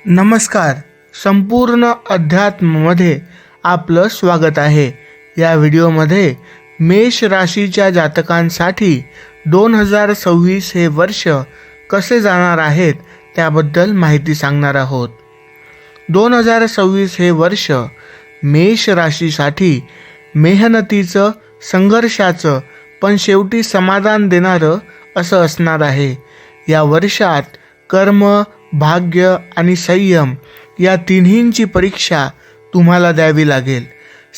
नमस्कार. संपूर्ण अध्यात्ममध्ये आपलं स्वागत आहे. या व्हिडिओमध्ये मेष राशीच्या जातकांसाठी 2026 हे वर्ष कसे जाणार आहेत त्याबद्दल माहिती सांगणार आहोत. 2026 हे वर्ष मेष राशीसाठी मेहनतीचं, संघर्षाचं पण शेवटी समाधान देणारं असं असणार आहे. या वर्षात कर्म, भाग्य आणि संयम या तिन्हींची परीक्षा तुम्हाला द्यावी लागेल.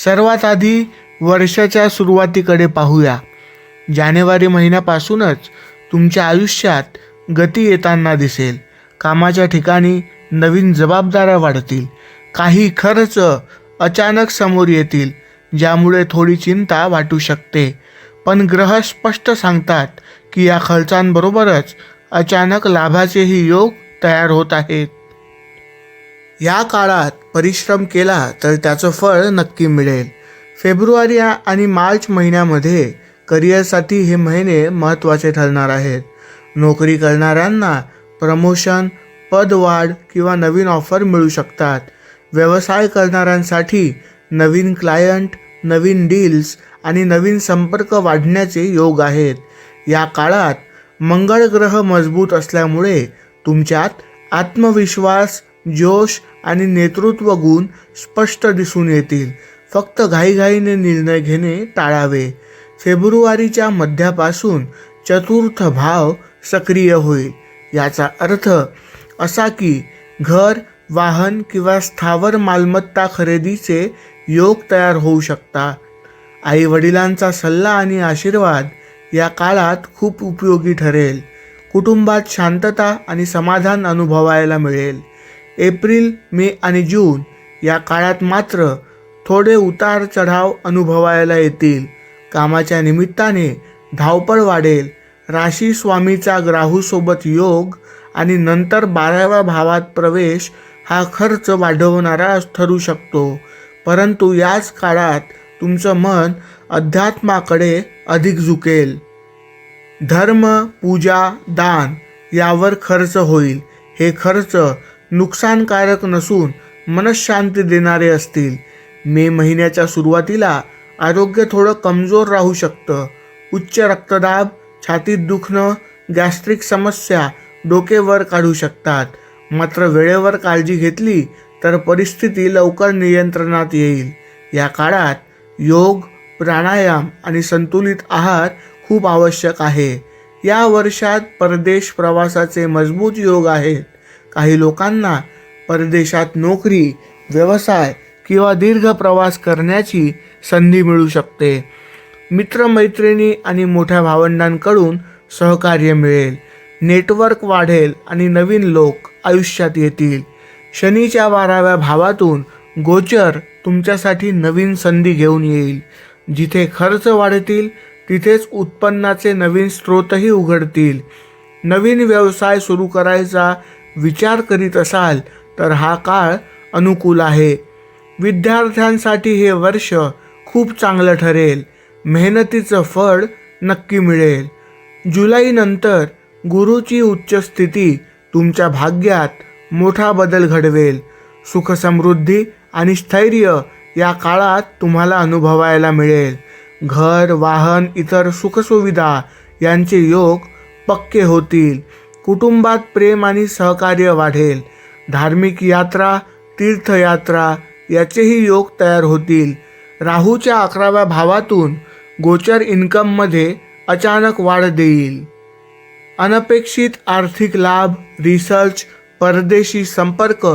सर्वात आधी वर्षाच्या सुरुवातीकडे पाहूया. जानेवारी महिन्यापासूनच तुमच्या आयुष्यात गती येताना दिसेल. कामाच्या ठिकाणी नवीन जबाबदाऱ्या वाढतील. काही खर्च अचानक समोर येतील, ज्यामुळे थोडी चिंता वाटू शकते. पण ग्रह स्पष्ट सांगतात की या खर्चांबरोबरच अचानक लाभाचेही योग तयार होत आहेत. या काळात परिश्रम केला तर त्याचं फळ नक्की मिळेल. फेब्रुवारी आणि मार्च महिन्यामध्ये करिअरसाठी हे महिने महत्त्वाचे ठरणार आहेत. नोकरी करणाऱ्यांना प्रमोशन, पदवाढ किंवा नवीन ऑफर मिळू शकतात. व्यवसाय करणाऱ्यांसाठी नवीन क्लायंट, नवीन डील्स आणि नवीन संपर्क वाढण्याचे योग आहेत. या काळात मंगळ ग्रह मजबूत असल्यामुळे तुमच्यात आत्मविश्वास, जोश आणि नेतृत्व गुण स्पष्ट दिसून येतील. फक्त घाईघाईने निर्णय घेणे टाळावे. फेब्रुवारीच्या मध्यापासून चतुर्थ भाव सक्रिय होईल. याचा अर्थ असा की घर, वाहन किंवा स्थावर मालमत्ता खरेदीचे योग तयार होऊ शकतात. आई वडिलांचा सल्ला आणि आशीर्वाद या काळात खूप उपयोगी ठरेल. कुटुंबात शांतता आणि समाधान अनुभवायला मिळेल. एप्रिल, मे आणि जून या काळात मात्र थोडे उतार चढाव अनुभवायला येतील. कामाच्या निमित्ताने धावपळ वाढेल. राशी स्वामीचा राहूसोबत योग आणि नंतर 12व्या भावात प्रवेश हा खर्च वाढवणारा ठरू शकतो. परंतु याच काळात तुमचं मन अध्यात्माकडे अधिक झुकेल. धर्म, पूजा, दान यावर खर्च होईल. हे खर्च नुकसानकारक नसून मनःशांती देणारे असतील. मे महिन्याच्या सुरुवातीला आरोग्य थोडं कमजोर राहू शकतं. उच्च रक्तदाब, छातीत दुखणं, गॅस्ट्रिक समस्या डोकेवर काढू शकतात. मात्र वेळेवर काळजी घेतली तर परिस्थिती लवकर नियंत्रणात येईल. या काळात योग, प्राणायाम आणि संतुलित आहार खूप आवश्यक आहे. या वर्षात परदेश प्रवासाचे मजबूत योग आहेत. काही लोकांना परदेशात नोकरी, व्यवसाय किंवा दीर्घ प्रवास करण्याची संधी मिळू शकते. मित्रमैत्रिणी आणि मोठ्या भावंडांकडून सहकार्य मिळेल. नेटवर्क वाढेल आणि नवीन लोक आयुष्यात येतील. शनीच्या 12व्या भावातून गोचर तुमच्यासाठी नवीन संधी घेऊन येईल. जिथे खर्च वाढतील तिथेच उत्पन्नाचे नवीन स्रोतही उघडतील. नवीन व्यवसाय सुरू करायचा विचार करीत असाल तर हा काळ अनुकूल आहे. विद्यार्थ्यांसाठी हे वर्ष खूप चांगलं ठरेल. मेहनतीचं फळ नक्की मिळेल. जुलैनंतर गुरुची उच्च स्थिती तुमच्या भाग्यात मोठा बदल घडवेल. सुखसमृद्धी आणि स्थैर्य या काळात तुम्हाला अनुभवायला मिळेल. घर, वाहन, इतर सुखसुविधा यांचे योग पक्के होतील. कुटुंबात प्रेम आणि सहकार्य वाढेल. धार्मिक यात्रा, तीर्थयात्रा याचेही योग तयार होतील. राहूच्या 11व्या भावातून गोचर इन्कममध्ये अचानक वाढ देईल. अनपेक्षित आर्थिक लाभ, रिसर्च, परदेशी संपर्क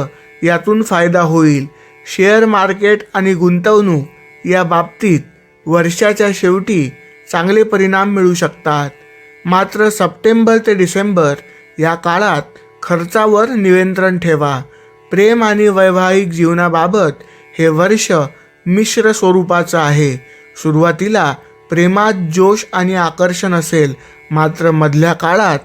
यातून फायदा होईल. शेअर मार्केट आणि गुंतवणूक या बाबतीत वर्षाच्या शेवटी चांगले परिणाम मिळू शकतात. मात्र सप्टेंबर ते डिसेंबर या काळात खर्चावर नियंत्रण ठेवा. प्रेम आणि वैवाहिक जीवनाबाबत हे वर्ष मिश्र स्वरूपाचं आहे. सुरुवातीला प्रेमात जोश आणि आकर्षण असेल, मात्र मधल्या काळात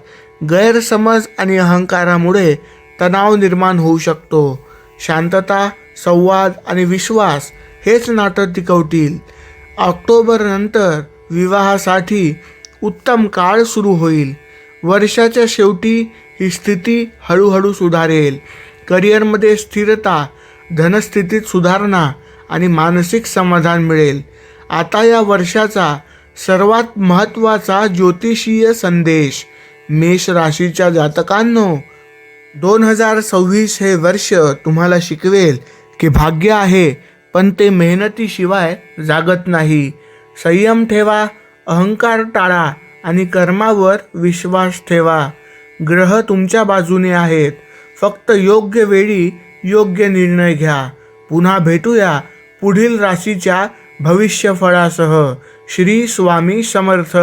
गैरसमज आणि अहंकारामुळे तणाव निर्माण होऊ शकतो. शांतता, संवाद आणि विश्वास हेच नातं टिकवतील. ऑक्टोबरनंतर विवाहासाठी उत्तम काळ सुरू होईल. वर्षाच्या शेवटी ही स्थिती हळूहळू सुधारेल. करिअरमध्ये स्थिरता, धनस्थितीत सुधारणा आणि मानसिक समाधान मिळेल. आता या वर्षाचा सर्वात महत्त्वाचा ज्योतिषीय संदेश. मेष राशीच्या जातकांनो, 2026 हे वर्ष तुम्हाला शिकवेल की भाग्य आहे, पण ते मेहनतीशिवाय जागत नाही. संयम ठेवा, अहंकार टाळा आणि कर्मावर विश्वास ठेवा. ग्रह तुमच्या बाजूने आहेत. फक्त योग्य वेळी योग्य निर्णय घ्या. पुन्हा भेटूया पुढील राशीच्या भविष्यफळासह. श्री स्वामी समर्थ.